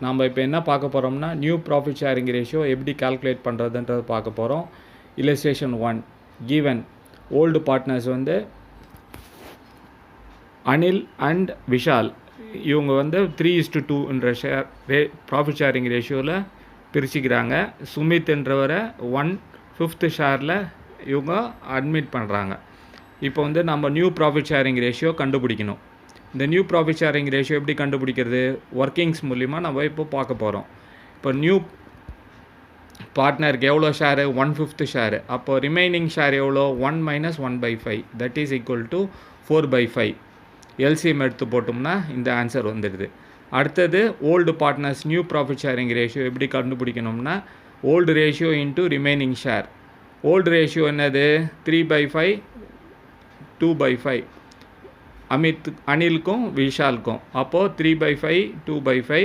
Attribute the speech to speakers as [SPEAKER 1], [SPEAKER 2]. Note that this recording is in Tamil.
[SPEAKER 1] நம்ம இப்போ என்ன பார்க்க போகிறோம்னா நியூ ப்ராஃபிட் ஷேரிங் ரேஷியோ எப்படி கால்குலேட் பண்ணுறதுன்றது பார்க்க போகிறோம். இல்லஸ்ட்ரேஷன் 1 கிவன் ஓல்டு பார்ட்னர்ஸ் வந்து அனில் அண்ட் விஷால், இவங்க வந்து 3:2ன்ற ப்ராஃபிட் ஷேரிங் ரேஷியோவில் பிரிச்சுக்கிறாங்க. சுமித்ன்றவரை 1/5 ஷேரில் இவங்க அட்மிட் பண்ணுறாங்க. இப்போ வந்து நம்ம நியூ ப்ராஃபிட் ஷேரிங் ரேஷியோ கண்டுபிடிக்கணும். இந்த நியூ ப்ராஃபிட் ஷேரிங் ரேஷியோ எப்படி கண்டுபிடிக்கிறது? ஒர்க்கிங்ஸ் மூலிமா நம்ம இப்போ பார்க்க போகிறோம். இப்போ நியூ பார்ட்னருக்கு எவ்வளோ ஷேரு? 1/5 ஷேரு. அப்போ ரிமைனிங் ஷேர் எவ்வளோ? 1 - 1/5 that is equal to 4/5. LCM எடுத்து போட்டோம்னா இந்த ஆன்சர் வந்துடுது. அடுத்தது old partners new profit sharing ratio எப்படி கண்டுபிடிக்கணும்னா old ratio into remaining share. Old ratio என்னது? 3/5 2/5. அனிலுக்கும் விஷாலுக்கும். அப்போது 3/5 2/5